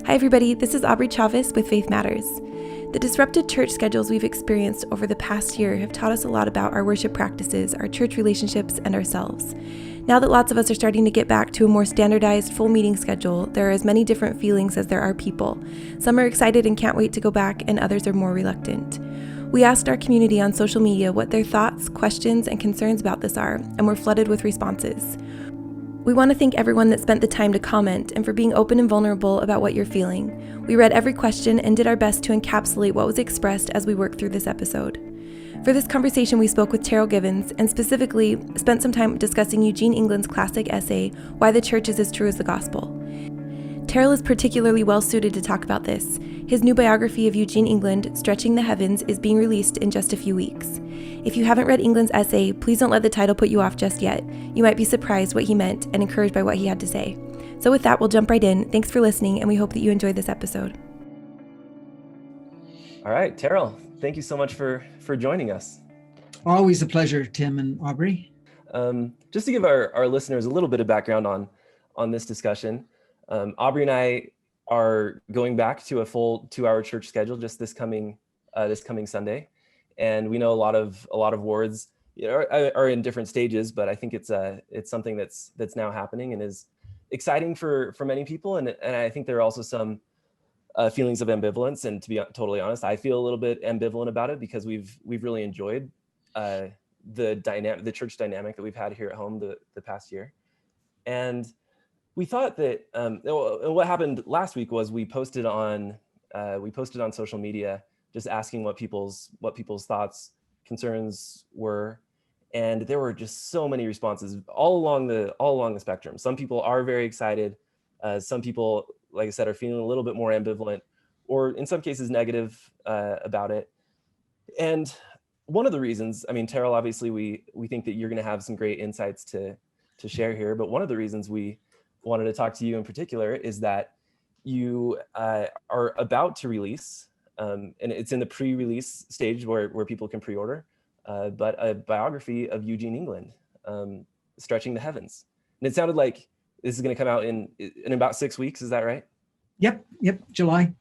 Hi everybody, this is Aubrey Chavez with Faith Matters. The disrupted church schedules we've experienced over the past year have taught us a lot about our worship practices, our church relationships, and ourselves. Now that lots of us are starting to get back to a more standardized full meeting schedule, there are as many different feelings as there are people. Some are excited and can't wait to go back, and others are more reluctant. We asked our community on social media what their thoughts, questions, and concerns about this are, and were flooded with responses. We want to thank everyone that spent the time to comment and for being open and vulnerable about what you're feeling. We read every question and did our best to encapsulate what was expressed as we worked through this episode. For this conversation, we spoke with Terryl Givens and specifically spent some time discussing Eugene England's classic essay, Why the Church is as True as the Gospel. Terryl is particularly well suited to talk about this. His new biography of Eugene England, Stretching the Heavens, is being released in just a few weeks. If you haven't read England's essay, please don't let the title put you off just yet. You might be surprised what he meant and encouraged by what he had to say. So with that, we'll jump right in. Thanks for listening, and we hope that you enjoyed this episode. All right, Terryl, thank you so much for joining us. Always a pleasure, Tim and Aubrey. Just to give our listeners a little bit of background on this discussion, Aubrey and I are going back to a full 2-hour church schedule just this coming Sunday, and we know a lot of words are in different stages, but I think it's something that's now happening and is exciting for many people, and I think there are also some feelings of ambivalence. And to be totally honest, I feel a little bit ambivalent about it because we've really enjoyed the church dynamic that we've had here at home the past year, and we thought that what happened last week was we posted on social media just asking what people's thoughts, concerns were, and there were just so many responses all along the spectrum. Some people are very excited. Some people, like I said, are feeling a little bit more ambivalent, or in some cases negative about it. And one of the reasons, I mean, Terryl, obviously we think that you're going to have some great insights to share here, but one of the reasons we wanted to talk to you in particular is that you are about to release, and it's in the pre-release stage where people can pre-order, but a biography of Eugene England, Stretching the Heavens. And it sounded like this is going to come out in about 6 weeks. Is that right? Yep, July.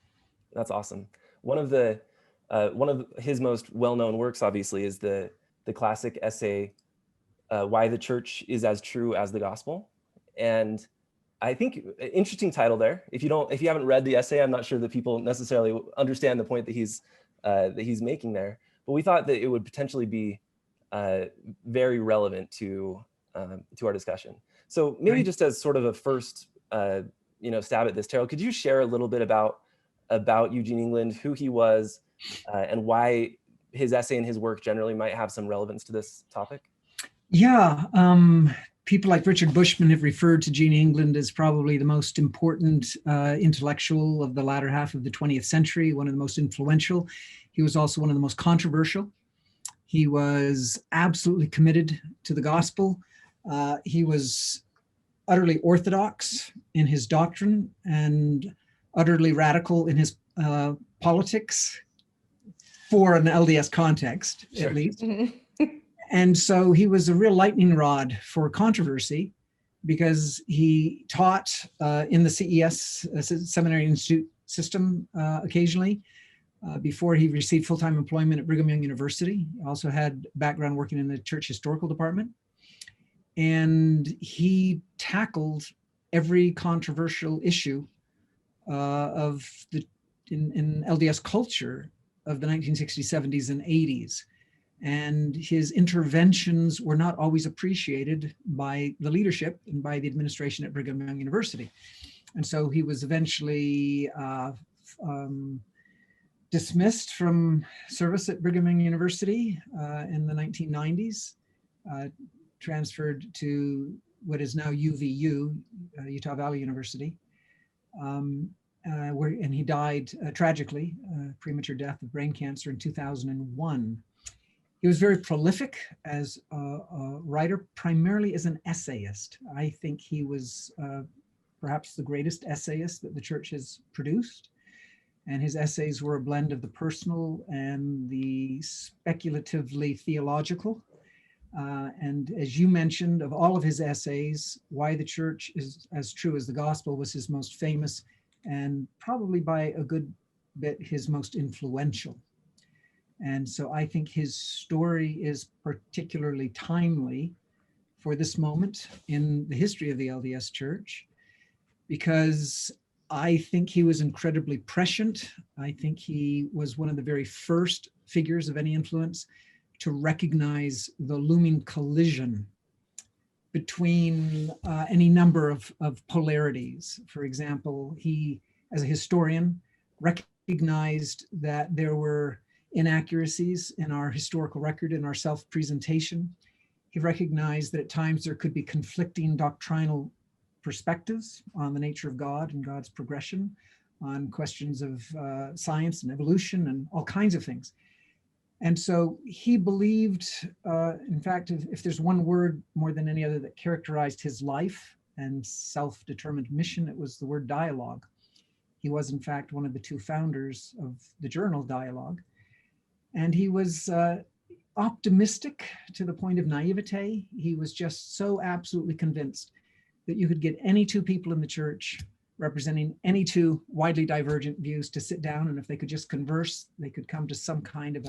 That's awesome. One of his most well-known works, obviously, is the classic essay, Why the Church is as True as the Gospel. And I think interesting title there. If you haven't read the essay, I'm not sure that people necessarily understand the point that he's making there. But we thought that it would potentially be very relevant to our discussion. So maybe just as sort of a first stab at this, Terryl, could you share a little bit about Eugene England, who he was, and why his essay and his work generally might have some relevance to this topic? Yeah. People like Richard Bushman have referred to Eugene England as probably the most important intellectual of the latter half of the 20th century, one of the most influential. He was also one of the most controversial. He was absolutely committed to the gospel. He was utterly orthodox in his doctrine and utterly radical in his politics, for an LDS context, sure, at least. And so he was a real lightning rod for controversy because he taught in the CES, Seminary Institute system, occasionally before he received full-time employment at Brigham Young University. He also had background working in the church historical department. And he tackled every controversial issue in LDS culture of the 1960s, 70s, and 80s. And his interventions were not always appreciated by the leadership and by the administration at Brigham Young University. And so he was eventually dismissed from service at Brigham Young University in the 1990s, transferred to what is now UVU, Utah Valley University, and he died tragically, premature death of brain cancer in 2001. He was very prolific as a writer, primarily as an essayist. I think he was perhaps the greatest essayist that the church has produced. And his essays were a blend of the personal and the speculatively theological. And as you mentioned, of all of his essays, Why the Church is as True as the Gospel was his most famous and probably by a good bit his most influential. And so I think his story is particularly timely for this moment in the history of the LDS Church, because I think he was incredibly prescient. I think he was one of the very first figures of any influence to recognize the looming collision between any number of polarities. For example, he, as a historian, recognized that there were inaccuracies in our historical record, in our self-presentation. He recognized that at times there could be conflicting doctrinal perspectives on the nature of God and God's progression, on questions of science and evolution and all kinds of things. And so he believed, in fact, if there's one word more than any other that characterized his life and self-determined mission, it was the word dialogue. He was, in fact, one of the two founders of the journal Dialogue. And he was optimistic to the point of naivete. He was just so absolutely convinced that you could get any two people in the church representing any two widely divergent views to sit down, and if they could just converse, they could come to some kind of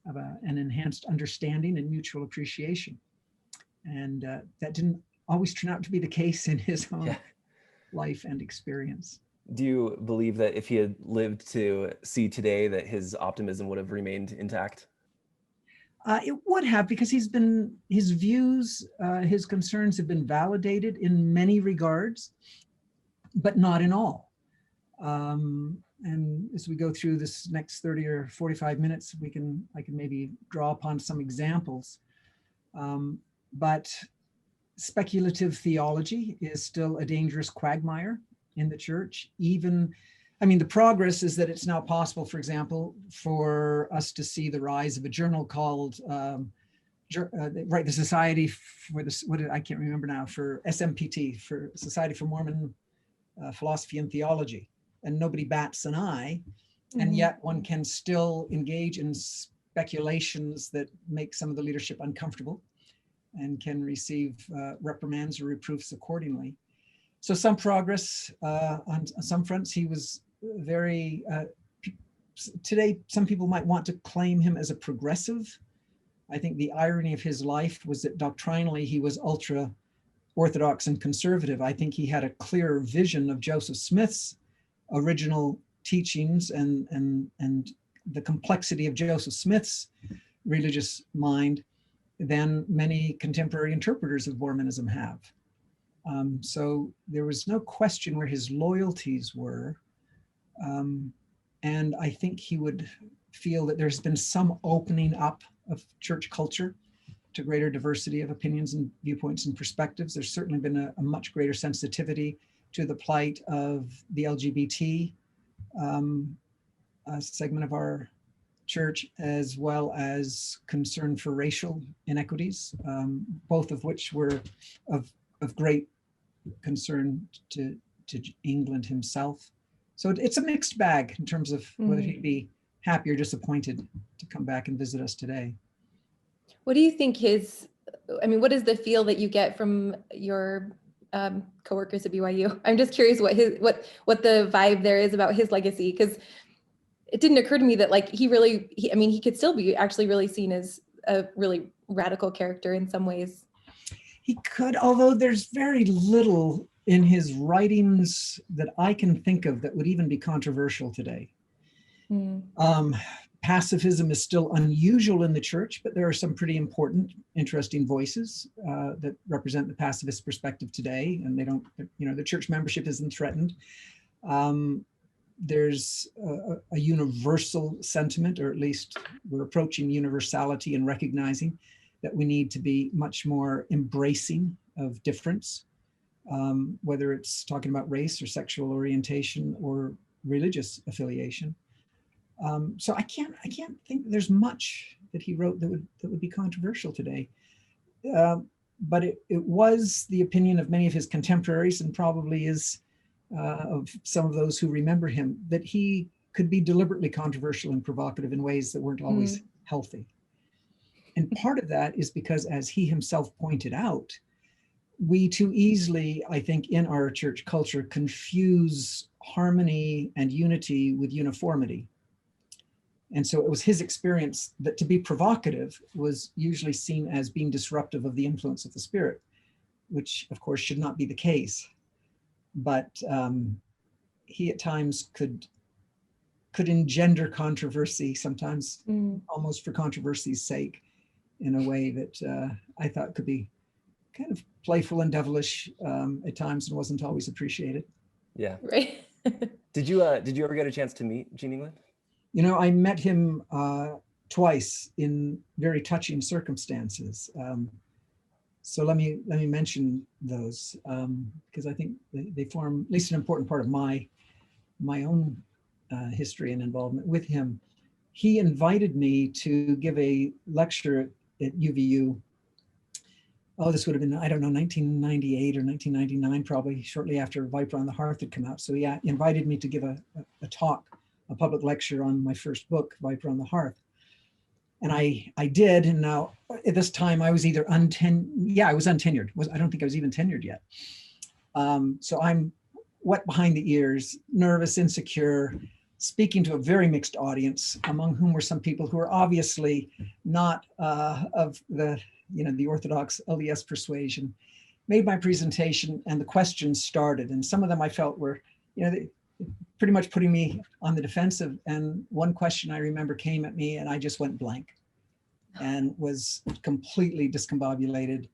an enhanced understanding and mutual appreciation. And that didn't always turn out to be the case in his own life and experience. Do you believe that if he had lived to see today, that his optimism would have remained intact? It would have, because his views, his concerns have been validated in many regards, but not in all. And as we go through this next 30 or 45 minutes, I can maybe draw upon some examples. But speculative theology is still a dangerous quagmire in the church. Even, I mean, the progress is that it's now possible, for example, for us to see the rise of a journal called, the Society for this, I can't remember now, for SMPT, for Society for Mormon Philosophy and Theology. And nobody bats an eye. And yet one can still engage in speculations that make some of the leadership uncomfortable and can receive reprimands or reproofs accordingly. So some progress on some fronts. He was very, today some people might want to claim him as a progressive. I think the irony of his life was that doctrinally he was ultra orthodox and conservative. I think he had a clearer vision of Joseph Smith's original teachings and the complexity of Joseph Smith's religious mind than many contemporary interpreters of Mormonism have. So there was no question where his loyalties were. And I think he would feel that there's been some opening up of church culture to greater diversity of opinions and viewpoints and perspectives. There's certainly been a much greater sensitivity to the plight of the LGBT segment of our church, as well as concern for racial inequities, both of which were of great concern to England himself. So it's a mixed bag in terms of whether he'd be happy or disappointed to come back and visit us today. What do you think what is the feel that you get from your coworkers at BYU? I'm just curious what the vibe there is about his legacy, because it didn't occur to me that he could still be actually really seen as a really radical character in some ways. He could, although there's very little in his writings that I can think of that would even be controversial today. Pacifism is still unusual in the church, but there are some pretty important, interesting voices that represent the pacifist perspective today, and they don't, the church membership isn't threatened. There's a universal sentiment, or at least we're approaching universality and recognizing that we need to be much more embracing of difference, whether it's talking about race or sexual orientation or religious affiliation. So I can't think there's much that he wrote that would be controversial today. But it was the opinion of many of his contemporaries, and probably is of some of those who remember him, that he could be deliberately controversial and provocative in ways that weren't always healthy. And part of that is because, as he himself pointed out, we too easily, I think, in our church culture, confuse harmony and unity with uniformity. And so it was his experience that to be provocative was usually seen as being disruptive of the influence of the Spirit, which of course should not be the case. But he at times could engender controversy, sometimes almost for controversy's sake, in a way that I thought could be kind of playful and devilish at times, and wasn't always appreciated. Yeah. Right. Did you ever get a chance to meet Eugene England? You know, I met him twice in very touching circumstances. So let me mention those because I think they form at least an important part of my own history and involvement with him. He invited me to give a lecture at UVU. Oh, this would have been, I don't know, 1998 or 1999, probably shortly after Viper on the Hearth had come out. So he invited me to give a talk, a public lecture on my first book, Viper on the Hearth. And I did. And now at this time I was either I was untenured. I don't think I was even tenured yet. So I'm wet behind the ears, nervous, insecure, speaking to a very mixed audience, among whom were some people who are obviously not of the Orthodox LDS persuasion. Made my presentation and the questions started. And some of them I felt were, pretty much putting me on the defensive. And one question I remember came at me and I just went blank and was completely discombobulated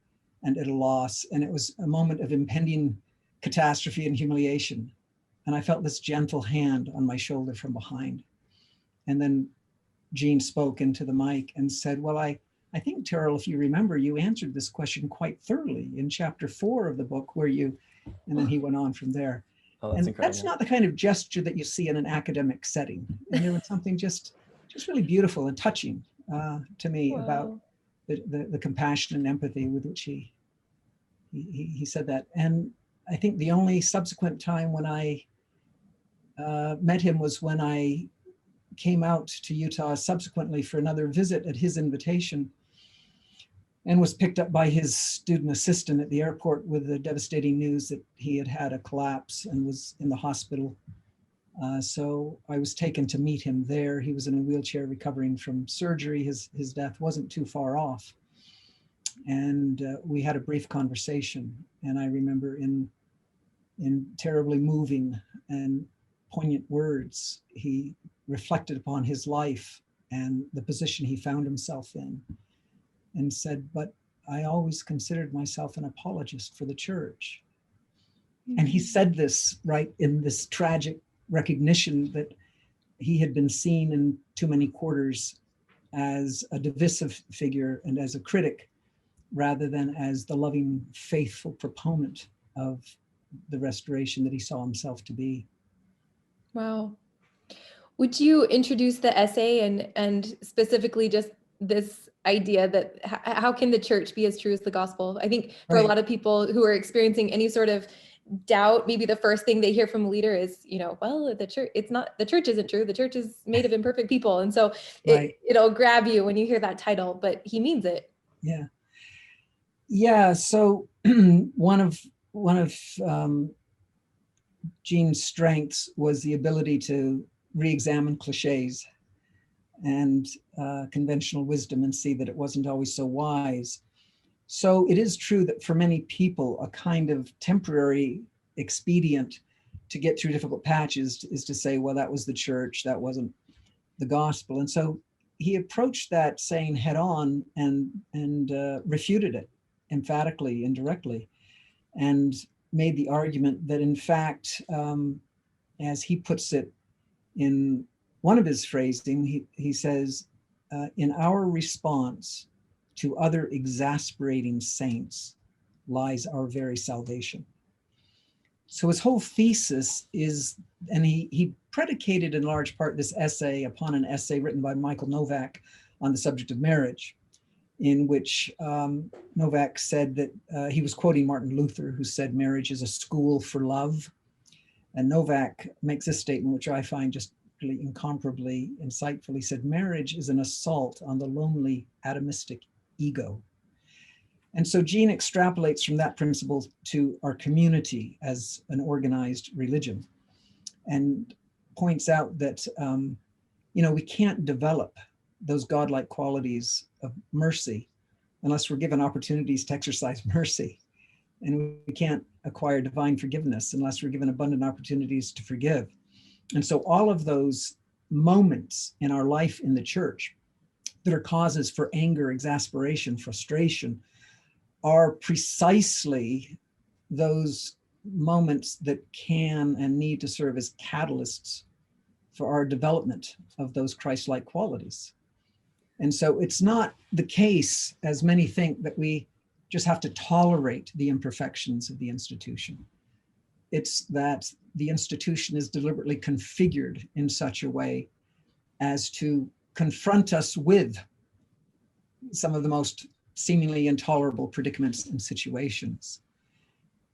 and at a loss. And it was a moment of impending catastrophe and humiliation. And I felt this gentle hand on my shoulder from behind. And then Gene spoke into the mic and said, well, I think, Terryl, if you remember, you answered this question quite thoroughly in chapter 4 of the book where you, and then he went on from there. Oh, that's and incredible. That's not the kind of gesture that you see in an academic setting. And there was something just really beautiful and touching to me about the compassion and empathy with which he said that. And I think the only subsequent time when I met him was when I came out to Utah subsequently for another visit at his invitation, and was picked up by his student assistant at the airport with the devastating news that he had had a collapse and was in the hospital. So I was taken to meet him there. He was in a wheelchair recovering from surgery. His death wasn't too far off. And we had a brief conversation. And I remember in terribly moving and poignant words, he reflected upon his life and the position he found himself in, and said, but I always considered myself an apologist for the church. Mm-hmm. And he said this right in this tragic recognition that he had been seen in too many quarters as a divisive figure and as a critic, rather than as the loving, faithful proponent of the restoration that he saw himself to be. Wow. Would you introduce the essay and specifically just this idea that how can the church be as true as the gospel? I think for a lot of people who are experiencing any sort of doubt, maybe the first thing they hear from a leader is, well, the church, the church isn't true. The church is made of imperfect people. And so it'll grab you when you hear that title, but he means it. Yeah. Yeah. So one of Gene's strengths was the ability to re-examine cliches and conventional wisdom and see that it wasn't always so wise. So it is true that for many people, a kind of temporary expedient to get through difficult patches is to say, well, that was the church, that wasn't the gospel. And so he approached that saying head on and refuted it emphatically and directly, and made the argument that in fact, as he puts it in one of his phrasing, he says, in our response to other exasperating saints lies our very salvation. So his whole thesis is, and he predicated in large part this essay upon an essay written by Michael Novak on the subject of marriage, in which Novak said that he was quoting Martin Luther, who said marriage is a school for love. And Novak makes this statement, which I find just really incomparably insightful. He said, marriage is an assault on the lonely atomistic ego. And so Gene extrapolates from that principle to our community as an organized religion, and points out that, we can't develop those godlike qualities of mercy unless we're given opportunities to exercise mercy. And we can't acquire divine forgiveness unless we're given abundant opportunities to forgive. And so all of those moments in our life in the church that are causes for anger, exasperation, frustration, are precisely those moments that can and need to serve as catalysts for our development of those Christ-like qualities. And so it's not the case, as many think, that we just have to tolerate the imperfections of the institution. It's that the institution is deliberately configured in such a way as to confront us with some of the most seemingly intolerable predicaments and situations.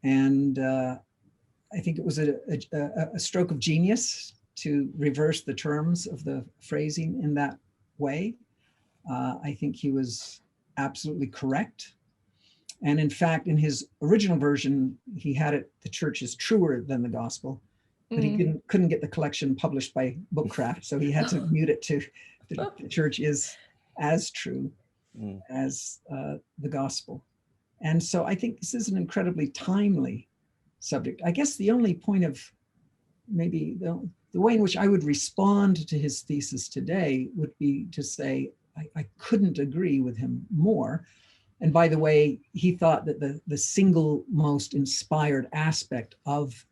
And I think it was a stroke of genius to reverse the terms of the phrasing in that way. I think he was absolutely correct. And in fact, in his original version, he had it, the church is truer than the gospel, but he couldn't get the collection published by Bookcraft. So he had to mute it to the church is as true as the gospel. And so I think this is an incredibly timely subject. I guess the only point of maybe the way in which I would respond to his thesis today would be to say, I couldn't agree with him more. And by the way, he thought that the single most inspired aspect of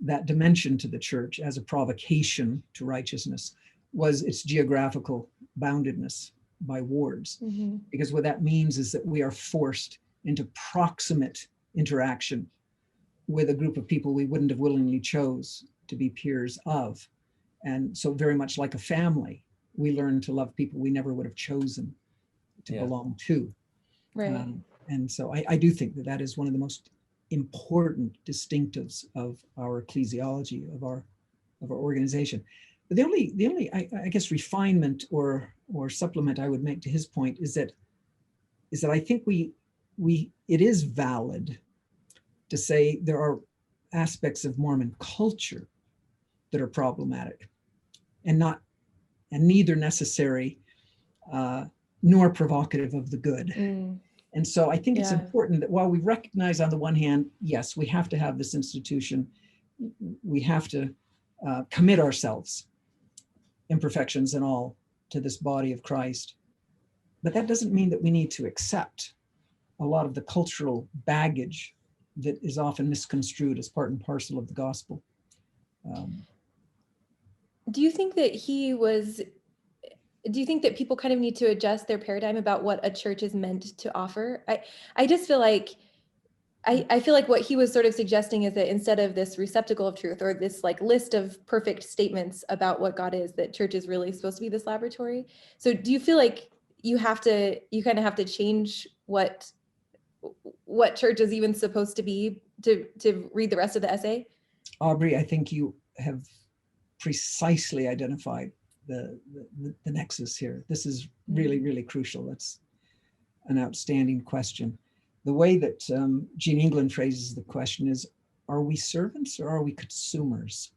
that dimension to the church as a provocation to righteousness was its geographical boundedness by wards. Because what that means is that we are forced into proximate interaction with a group of people we wouldn't have willingly chose to be peers of. And so very much like a family, we learn to love people we never would have chosen to belong to. Right. And so I do think that that is one of the most important distinctives of our ecclesiology, of our organization. But the only I guess refinement or supplement I would make to his point is that I think it is valid to say there are aspects of Mormon culture that are problematic and neither necessary nor provocative of the good. And so I think it's important that while we recognize on the one hand, yes, we have to have this institution, we have to commit ourselves, imperfections and all, to this body of Christ. But that doesn't mean that we need to accept a lot of the cultural baggage that is often misconstrued as part and parcel of the gospel. Do you think that people kind of need to adjust their paradigm about what a church is meant to offer? I just feel like, I feel like what he was sort of suggesting is that instead of this receptacle of truth or this like list of perfect statements about what God is, that church is really supposed to be this laboratory. So do you feel like you kind of have to change what church is even supposed to be to read the rest of the essay? Aubrey, I think you have precisely identified the nexus here. This is really, really crucial. That's an outstanding question. The way that Eugene England phrases the question is, are we servants or are we consumers?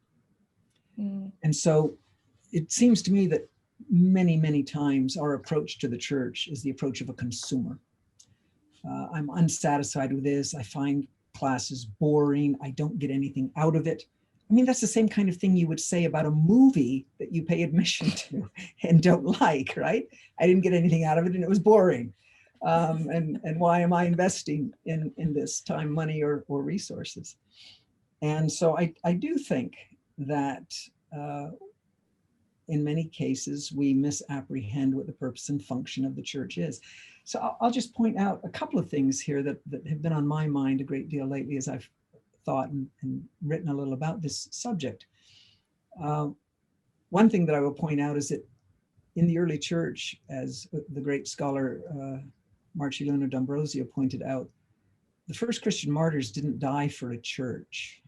And so it seems to me that many, many times our approach to the church is the approach of a consumer. I'm unsatisfied with this. I find classes boring. I don't get anything out of it. I mean, that's the same kind of thing you would say about a movie that you pay admission to and don't like, right? I didn't get anything out of it and it was boring. And why am I investing in this time, money, or resources? And so I do think that in many cases, we misapprehend what the purpose and function of the church is. So I'll just point out a couple of things here that have been on my mind a great deal lately as I've thought and written a little about this subject. One thing that I will point out is that in the early church, as the great scholar Marcellino D'Ambrosio pointed out, the first Christian martyrs didn't die for a church.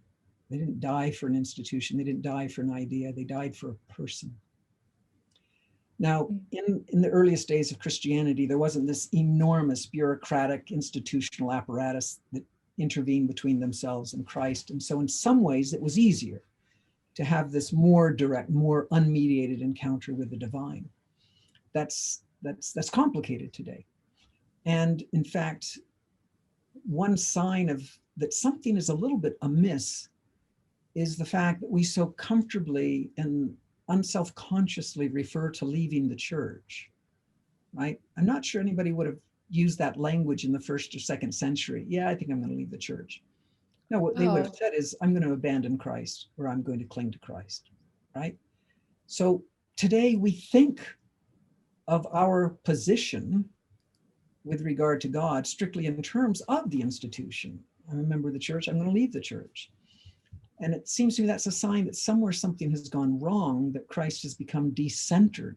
They didn't die for an institution. They didn't die for an idea. They died for a person. Now, in the earliest days of Christianity, there wasn't this enormous bureaucratic institutional apparatus that intervened between themselves and Christ. And so in some ways, it was easier to have this more direct, more unmediated encounter with the divine. That's complicated today. And in fact, one sign of that something is a little bit amiss is the fact that we so comfortably and unselfconsciously refer to leaving the church, right? I'm not sure anybody would have used that language in the 1st or 2nd century. Yeah, I think I'm going to leave the church. No, what they would have said is, I'm going to abandon Christ, or I'm going to cling to Christ, right? So today we think of our position with regard to God strictly in terms of the institution. I'm a member of the church, I'm going to leave the church. And it seems to me that's a sign that somewhere something has gone wrong, that Christ has become decentered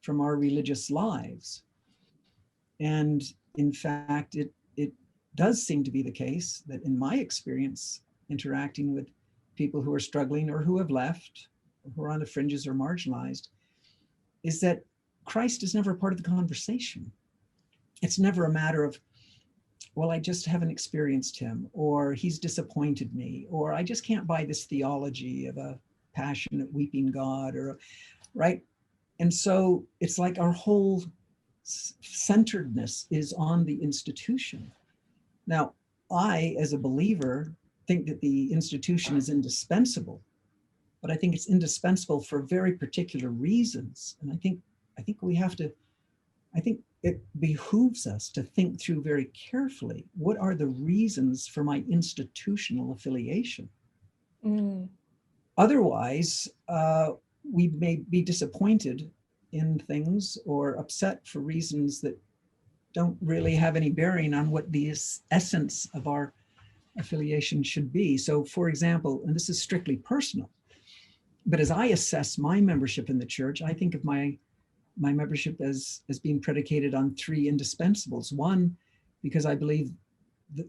from our religious lives. And in fact, it does seem to be the case that in my experience, interacting with people who are struggling or who have left, or who are on the fringes or marginalized, is that Christ is never a part of the conversation. It's never a matter of, well, I just haven't experienced him, or he's disappointed me, or I just can't buy this theology of a passionate weeping God, or right. And so it's like our whole centeredness is on the institution. Now, I, as a believer, think that the institution is indispensable, but I think it's indispensable for very particular reasons. And I think it behooves us to think through very carefully, what are the reasons for my institutional affiliation? Otherwise, we may be disappointed in things or upset for reasons that don't really have any bearing on what the essence of our affiliation should be. So for example, and this is strictly personal, but as I assess my membership in the church, I think of my membership as being predicated on 3 indispensables. One, because I believe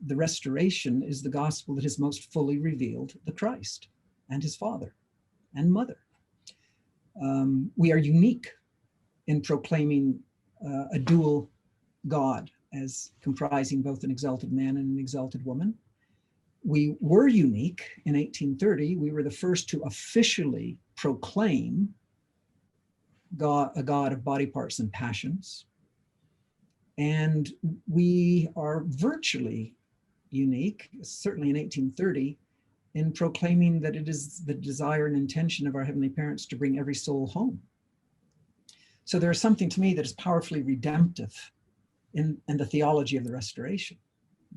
the restoration is the gospel that has most fully revealed the Christ and his father and mother. We are unique in proclaiming a dual God as comprising both an exalted man and an exalted woman. We were unique in 1830. We were the first to officially proclaim God, a God of body parts and passions. And we are virtually unique, certainly in 1830, in proclaiming that it is the desire and intention of our heavenly parents to bring every soul home. So there is something to me that is powerfully redemptive in the theology of the restoration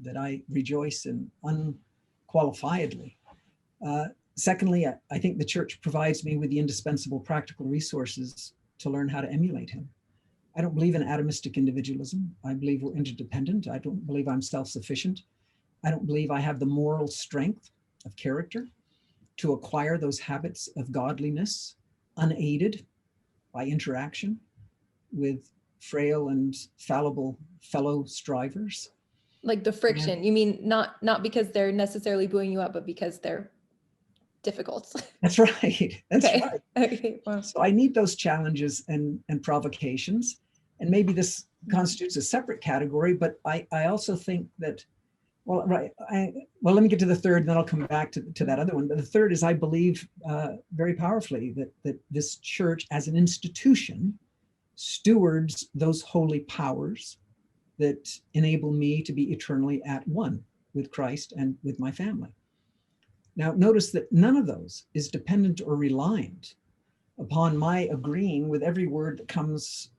that I rejoice in unqualifiedly. Secondly, I think the church provides me with the indispensable practical resources to learn how to emulate him. I don't believe in atomistic individualism. I believe we're interdependent. I don't believe I'm self-sufficient. I don't believe I have the moral strength of character to acquire those habits of godliness unaided by interaction with frail and fallible fellow strivers. Like the friction, you mean not because they're necessarily booing you up, but because they're difficult. That's right. That's okay. right. Okay. Wow. So I need those challenges and provocations. And maybe this constitutes a separate category, but I also think that, well, right. Let me get to the third, and then I'll come back to that other one. But the third is I believe very powerfully that this church as an institution stewards those holy powers that enable me to be eternally at one with Christ and with my family. Now, notice that none of those is dependent or reliant upon my agreeing with every word that comes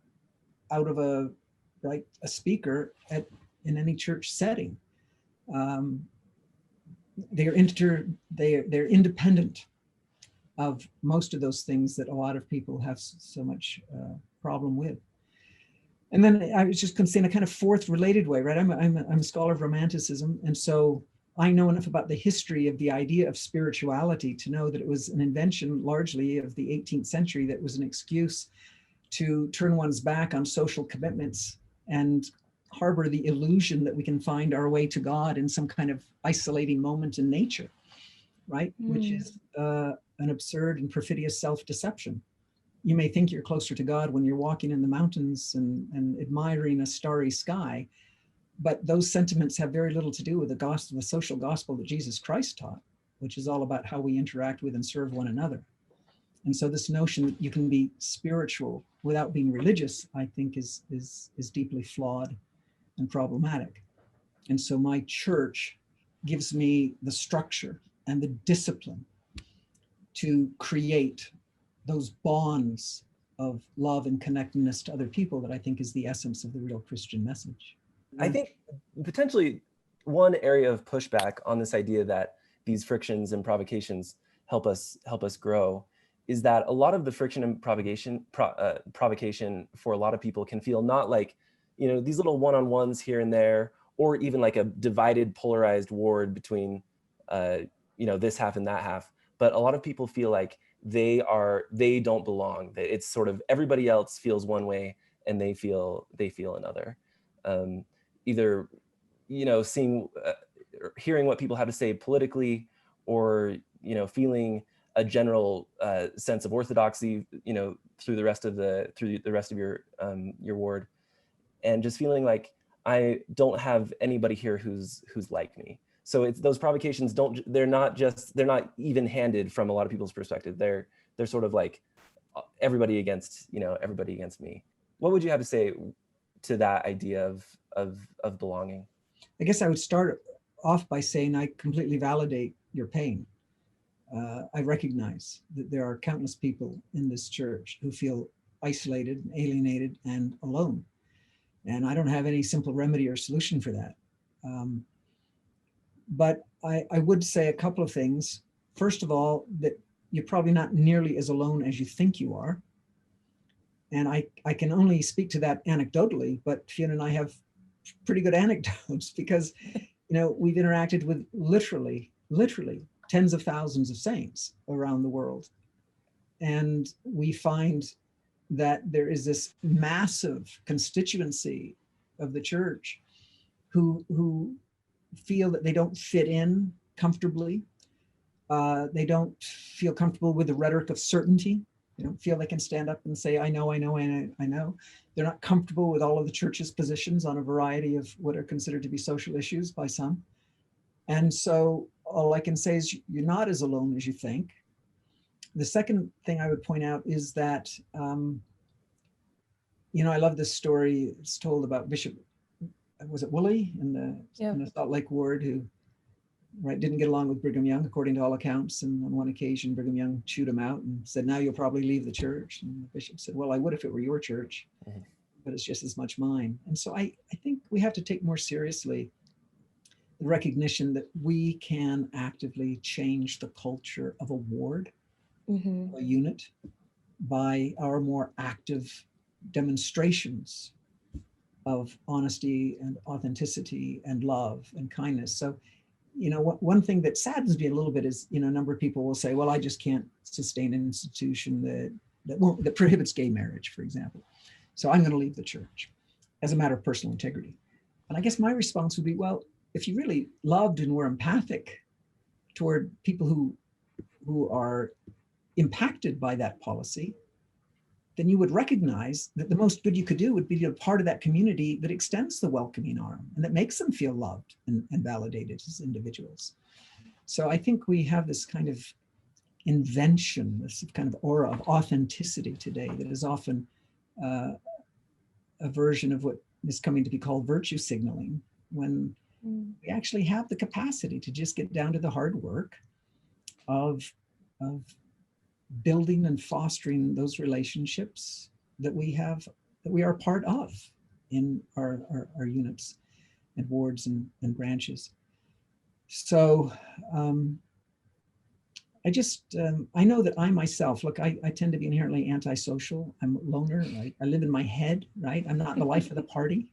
out of a speaker in any church setting. They're independent of most of those things that a lot of people have so much problem with. And then I was just going to say in a kind of fourth related way, right? I'm a scholar of Romanticism, and so I know enough about the history of the idea of spirituality to know that it was an invention largely of the 18th century that was an excuse to turn one's back on social commitments and harbor the illusion that we can find our way to God in some kind of isolating moment in nature, right? Which is an absurd and perfidious self-deception. you may think you're closer to God when you're walking in the mountains and admiring a starry sky, but those sentiments have very little to do with the gospel, the social gospel that Jesus Christ taught, which is all about how we interact with and serve one another. And so this notion that you can be spiritual without being religious, I think is deeply flawed and problematic. And so my church gives me the structure and the discipline to create those bonds of love and connectedness to other people that I think is the essence of the real Christian message. I think potentially one area of pushback on this idea that these frictions and provocations help us grow is that a lot of the friction and provocation for a lot of people can feel not like, these little one-on-ones here and there, or even like a divided, polarized ward between, this half and that half. But a lot of people feel like they don't belong. It's sort of everybody else feels one way and they feel another. Either, hearing what people have to say politically, or, feeling a general sense of orthodoxy, through the rest of your ward, and just feeling like I don't have anybody here who's like me. So it's those provocations they're not even handed from a lot of people's perspective. They're sort of like everybody against me. What would you have to say to that idea of belonging? I guess I would start off by saying I completely validate your pain. I recognize that there are countless people in this church who feel isolated, alienated, and alone. And I don't have any simple remedy or solution for that. But I would say a couple of things. First of all, that you're probably not nearly as alone as you think you are. And I can only speak to that anecdotally, but Fiona and I have pretty good anecdotes because, we've interacted with literally tens of thousands of saints around the world. And we find that there is this massive constituency of the church who feel that they don't fit in comfortably. They don't feel comfortable with the rhetoric of certainty. They don't feel they can stand up and say, I know. They're not comfortable with all of the church's positions on a variety of what are considered to be social issues by some. And so all I can say is you're not as alone as you think. The second thing I would point out is that, I love this story. It's told about Bishop, was it Woolley in the Salt Lake ward, who didn't get along with Brigham Young, according to all accounts. And on one occasion, Brigham Young chewed him out and said, now you'll probably leave the church. And the bishop said, well, I would if it were your church, but it's just as much mine. And so I think we have to take more seriously the recognition that we can actively change the culture of a ward, a unit, by our more active demonstrations of honesty and authenticity and love and kindness. So, one thing that saddens me a little bit is, a number of people will say, well, I just can't sustain an institution that prohibits gay marriage, for example. So I'm going to leave the church as a matter of personal integrity. And I guess my response would be, well, if you really loved and were empathic toward people who are impacted by that policy, then you would recognize that the most good you could do would be to be a part of that community that extends the welcoming arm and that makes them feel loved and validated as individuals. So I think we have this kind of invention, this kind of aura of authenticity today that is often a version of what is coming to be called virtue signaling, when we actually have the capacity to just get down to the hard work of building and fostering those relationships that we are part of in our units and wards and branches. So I know that I myself, look, I tend to be inherently antisocial. I'm a loner, right? I live in my head, right? I'm not the life of the party.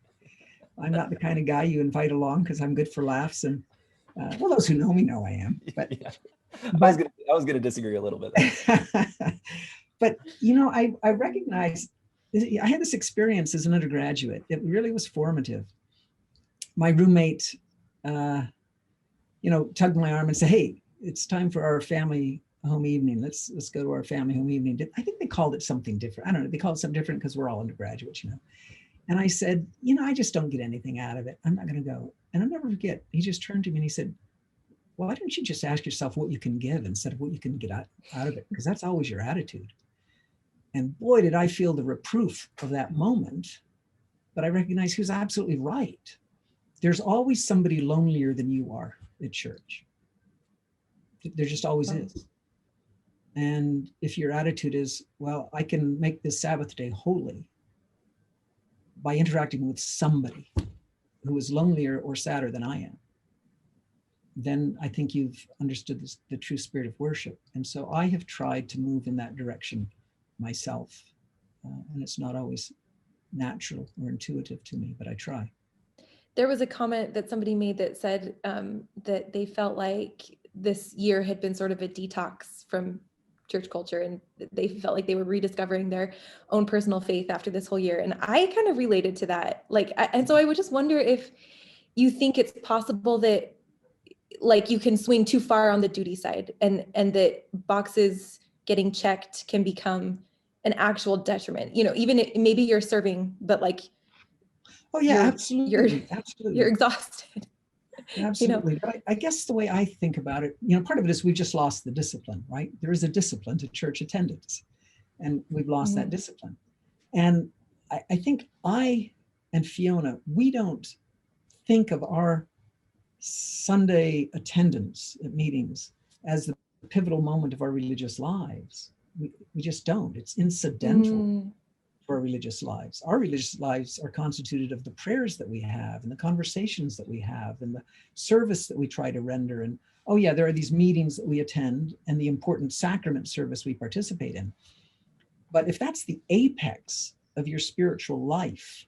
I'm not the kind of guy you invite along because I'm good for laughs. And well, those who know me know I am. But, yeah. I was going to disagree a little bit. But, I recognize, I had this experience as an undergraduate. It really was formative. My roommate, tugged my arm and said, hey, it's time for our family a home evening. Let's go to our family home evening. I think they called it something different. I don't know. They called it something different because we're all undergraduates, you know. And I said, you know, I just don't get anything out of it. I'm not going to go. And I'll never forget. He just turned to me and he said, why don't you just ask yourself what you can give instead of what you can get out of it? Because that's always your attitude. And boy, did I feel the reproof of that moment. But I recognized he was absolutely right. There's always somebody lonelier than you are at church. There just always is. And if your attitude is, well, I can make this Sabbath day holy by interacting with somebody who is lonelier or sadder than I am, then I think you've understood the true spirit of worship. And so I have tried to move in that direction myself. And it's not always natural or intuitive to me, but I try. There was a comment that somebody made that said that they felt like this year had been sort of a detox from church culture, and they felt like they were rediscovering their own personal faith after this whole year. And I kind of related to that. And so I would just wonder if you think it's possible that like you can swing too far on the duty side, and that boxes getting checked can become an actual detriment. You know, even maybe you're serving, but like, oh yeah, absolutely. You're exhausted. Absolutely. But I guess the way I think about it, you know, part of it is we've just lost the discipline, right? There is a discipline to church attendance, and we've lost that discipline. And I think I and Fiona, we don't think of our Sunday attendance at meetings as the pivotal moment of our religious lives. We just don't. It's incidental for our religious lives. Our religious lives are constituted of the prayers that we have and the conversations that we have and the service that we try to render. And oh yeah, there are these meetings that we attend and the important sacrament service we participate in. But if that's the apex of your spiritual life,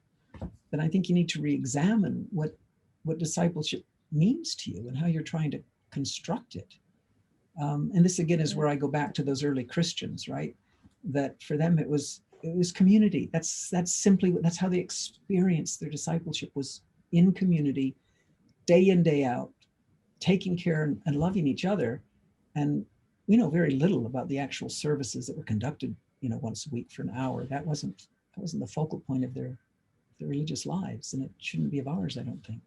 then I think you need to re-examine what discipleship means to you and how you're trying to construct it. And this again is where I go back to those early Christians, right? That for them it was community. That's how they experienced their discipleship, was in community, day in, day out, taking care and loving each other. And we know very little about the actual services that were conducted, you know, once a week for an hour. That wasn't the focal point of their religious lives, and it shouldn't be of ours, I don't think.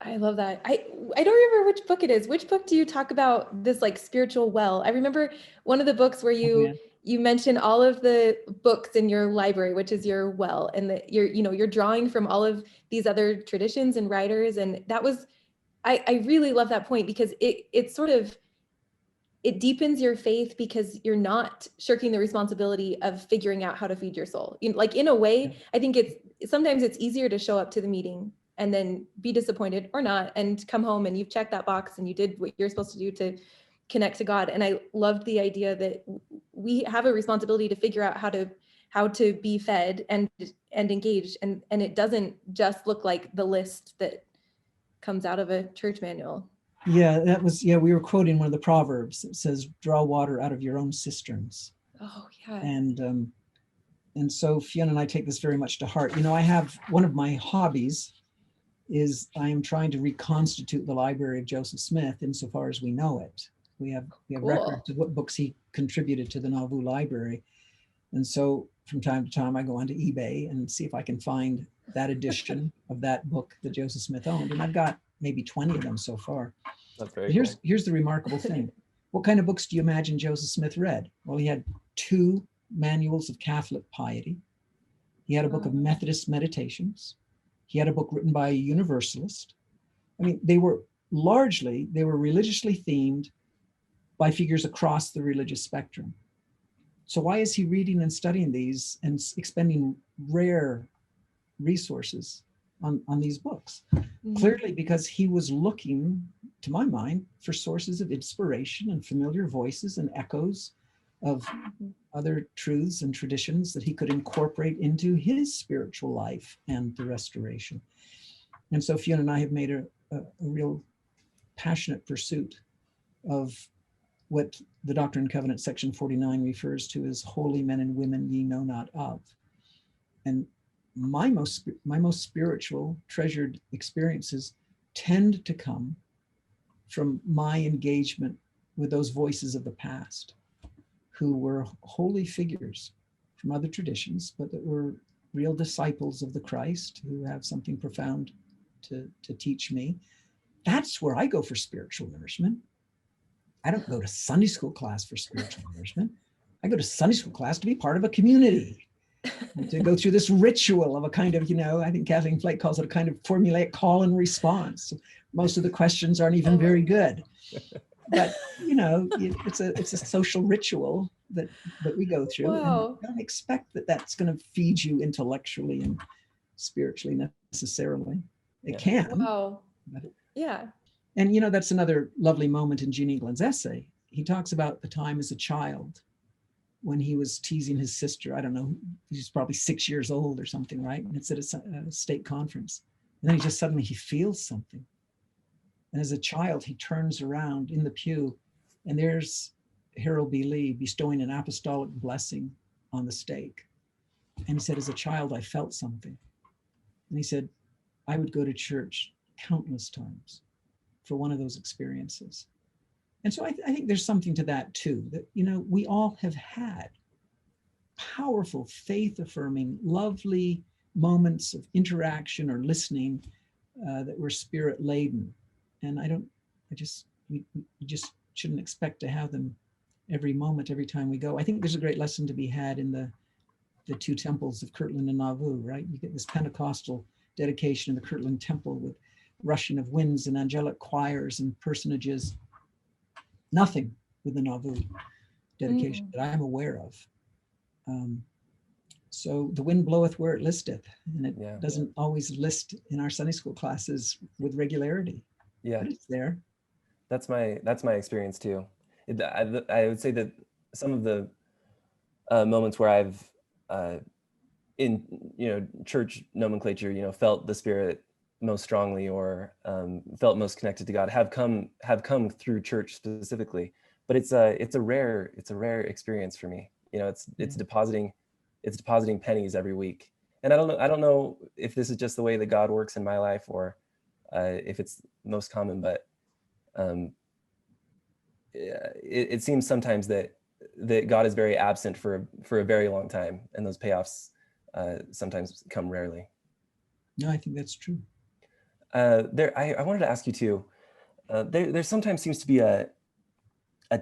I love that. I don't remember which book it is. Which book do you talk about this like spiritual well? I remember one of the books where you mention all of the books in your library, which is your well, and that you're drawing from all of these other traditions and writers. And that was, I really love that point, because it sort of, it deepens your faith because you're not shirking the responsibility of figuring out how to feed your soul. Like in a way, I think sometimes it's easier to show up to the meeting and then be disappointed or not, and come home and you've checked that box and you did what you're supposed to do to connect to God. And I loved the idea that we have a responsibility to figure out how to be fed and engaged. And it doesn't just look like the list that comes out of a church manual. Yeah, we were quoting one of the Proverbs. It says, draw water out of your own cisterns. Oh yeah. And so Fiona and I take this very much to heart. You know, I have one of my hobbies is I am trying to reconstitute the library of Joseph Smith insofar as we know it. We have records of what books he contributed to the Nauvoo library. And so from time to time I go onto eBay and see if I can find that edition of that book that Joseph Smith owned. And I've got maybe 20 of them so far. That's very cool. Here's the remarkable thing. What kind of books do you imagine Joseph Smith read? Well, he had 2 manuals of Catholic piety. He had a book of Methodist meditations. He had a book written by a Universalist. I mean, they were religiously themed by figures across the religious spectrum. So why is he reading and studying these and expending rare resources on these books? Clearly because he was looking, to my mind, for sources of inspiration and familiar voices and echoes of other truths and traditions that he could incorporate into his spiritual life and the restoration. And so Fiona and I have made a real passionate pursuit of what the Doctrine and Covenants section 49 refers to as holy men and women ye know not of. And my most spiritual, treasured experiences tend to come from my engagement with those voices of the past. who were holy figures from other traditions, but that were real disciples of the Christ who have something profound to teach me. That's where I go for spiritual nourishment. I don't go to Sunday school class for spiritual nourishment. I go to Sunday school class to be part of a community, to go through this ritual of a kind of, I think Kathleen Flake calls it a kind of formulaic call and response. Most of the questions aren't even very good, but it's a social ritual that we go through. Wow. And don't expect that that's going to feed you intellectually and spiritually necessarily. It can. Wow. Yeah. And that's another lovely moment in Eugene England's essay. He talks about the time as a child when he was teasing his sister. I don't know, he's probably 6 years old or something, right? And it's at a state conference. And then suddenly he feels something. And as a child, he turns around in the pew, and there's Harold B. Lee bestowing an apostolic blessing on the stake. And he said, as a child, I felt something. And he said, I would go to church countless times for one of those experiences. And so I think there's something to that too, that, we all have had powerful, faith-affirming, lovely moments of interaction or listening that were spirit-laden. And we just shouldn't expect to have them every moment, every time we go. I think there's a great lesson to be had in the two temples of Kirtland and Nauvoo, right? You get this Pentecostal dedication in the Kirtland Temple with rushing of winds and angelic choirs and personages. Nothing with the Nauvoo dedication that I'm aware of. So the wind bloweth where it listeth, and it doesn't always list in our Sunday school classes with regularity. Yeah, but it's there. That's my experience too. I would say that some of the moments where I've in church nomenclature, felt the Spirit most strongly or felt most connected to God have come through church specifically. But it's a rare experience for me. It's depositing pennies every week. And I don't know if this is just the way that God works in my life or if it's most common, but it seems sometimes that God is very absent for a very long time, and those payoffs sometimes come rarely. No, I think that's true. I wanted to ask you too. There sometimes seems to be a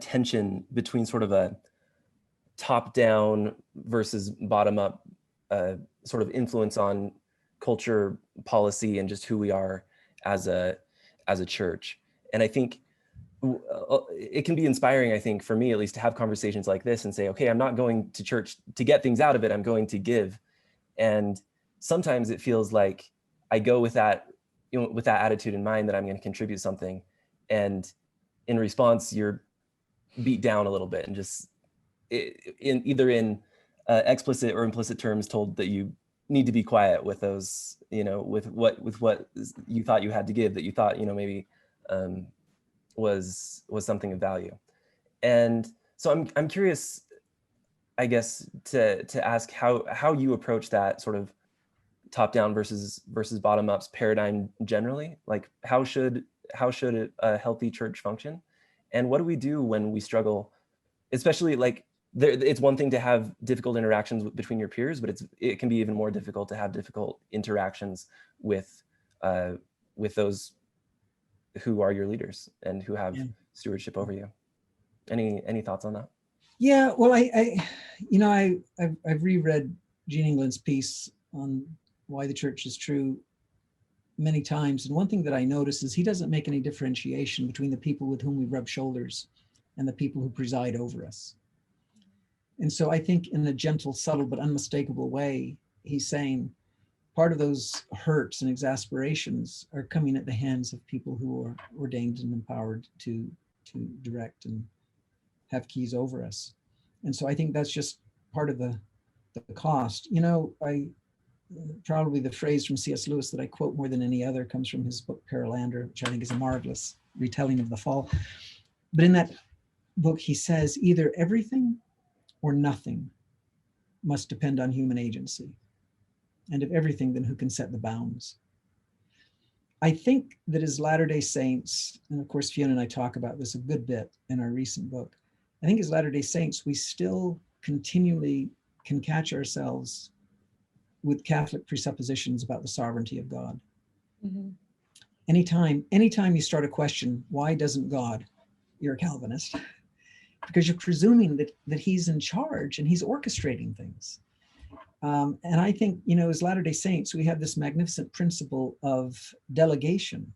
tension between sort of a top-down versus bottom-up sort of influence on culture, policy, and just who we are as a church. And I think it can be inspiring, I think, for me at least, to have conversations like this and say, okay, I'm not going to church to get things out of it, I'm going to give. And sometimes it feels like I go with that, with that attitude in mind that I'm going to contribute something. And in response, you're beat down a little bit and just either in explicit or implicit terms told that you need to be quiet with those, with what you thought you had to give, that you thought, maybe was something of value. And so I'm curious, I guess, to ask how you approach that sort of top-down versus bottom-ups paradigm generally. Like how should a healthy church function, and what do we do when we struggle, especially like it's one thing to have difficult interactions between your peers, but it can be even more difficult to have difficult interactions with those who are your leaders and who have stewardship over you. Any thoughts on that? Yeah, well, I've reread Eugene England's piece on why the church is true many times. And one thing that I notice is he doesn't make any differentiation between the people with whom we rub shoulders and the people who preside over us. And so I think in a gentle, subtle, but unmistakable way, he's saying part of those hurts and exasperations are coming at the hands of people who are ordained and empowered to direct and have keys over us. And so I think that's just part of the cost. Probably the phrase from C.S. Lewis that I quote more than any other comes from his book, Perilander, which I think is a marvelous retelling of the fall. But in that book, he says, either everything or nothing must depend on human agency. And if everything, then who can set the bounds? I think that as Latter-day Saints, and of course, Fiona and I talk about this a good bit in our recent book, I think as Latter-day Saints, we still continually can catch ourselves with Catholic presuppositions about the sovereignty of God. Mm-hmm. Anytime you start a question, why doesn't God? You're a Calvinist, because you're presuming that he's in charge and he's orchestrating things. And I think, as Latter-day Saints, we have this magnificent principle of delegation.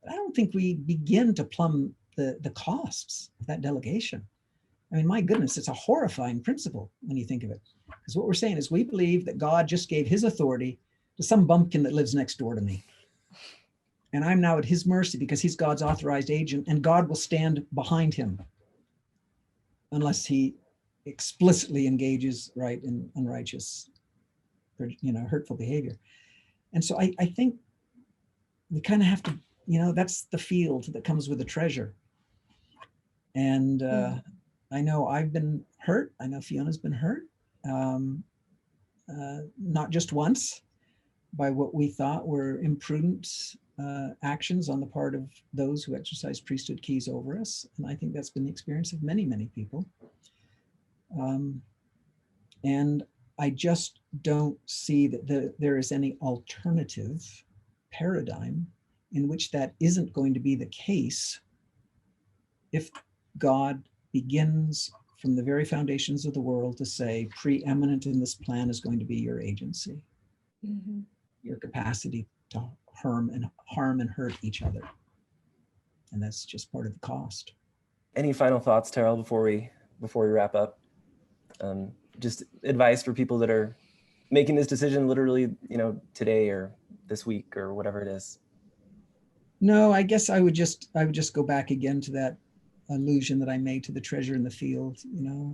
But I don't think we begin to plumb the costs of that delegation. I mean, my goodness, it's a horrifying principle when you think of it. Because what we're saying is we believe that God just gave his authority to some bumpkin that lives next door to me. And I'm now at his mercy because he's God's authorized agent, and God will stand behind him unless he explicitly engages in unrighteous or hurtful behavior. And so I think we kind of have to, that's the field that comes with the treasure. And I know I've been hurt. I know Fiona's been hurt, not just once, by what we thought were imprudent actions on the part of those who exercise priesthood keys over us. And I think that's been the experience of many, many people. And I just don't see that there is any alternative paradigm in which that isn't going to be the case if God begins from the very foundations of the world to say, preeminent in this plan is going to be your agency, your capacity to harm and hurt each other. And that's just part of the cost. Any final thoughts, Terryl, before we wrap up? Just advice for people that are making this decision literally, today or this week or whatever it is. No, I guess I would just go back again to that allusion that I made to the treasure in the field.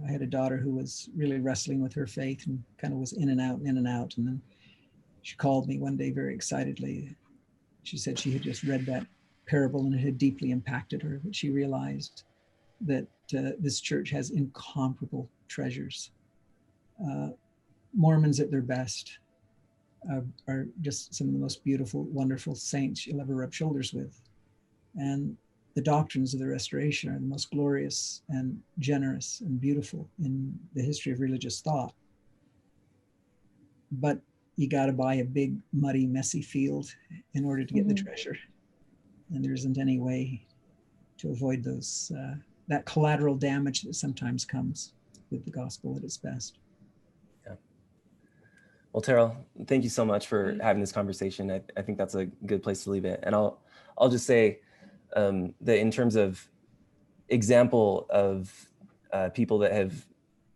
I had a daughter who was really wrestling with her faith and kind of was in and out. And then she called me one day very excitedly. She said she had just read that parable and it had deeply impacted her, that she realized that this church has incomparable treasures. Mormons at their best are just some of the most beautiful, wonderful saints you'll ever rub shoulders with. And the doctrines of the Restoration are the most glorious and generous and beautiful in the history of religious thought. But you got to buy a big, muddy, messy field in order to get the treasure. And there isn't any way to avoid those that collateral damage that sometimes comes with the gospel at its best. Yeah. Well, Terryl, thank you so much for having this conversation. I think that's a good place to leave it. And I'll just say that in terms of example of people that have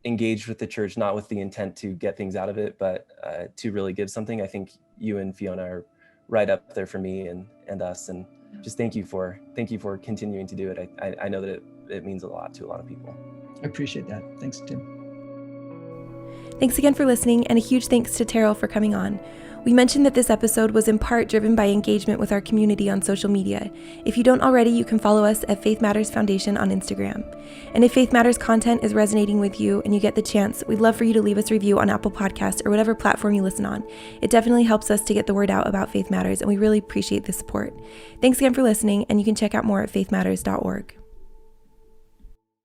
engaged with the church, not with the intent to get things out of it, but to really give something, I think you and Fiona are right up there for me and us. And just thank you for continuing to do it. I know that it means a lot to a lot of people. I appreciate that. Thanks, Tim. Thanks again for listening, and a huge thanks to Terryl for coming on. We mentioned that this episode was in part driven by engagement with our community on social media. If you don't already, you can follow us at Faith Matters Foundation on Instagram. And if Faith Matters content is resonating with you and you get the chance, we'd love for you to leave us a review on Apple Podcasts or whatever platform you listen on. It definitely helps us to get the word out about Faith Matters, and we really appreciate the support. Thanks again for listening, and you can check out more at faithmatters.org.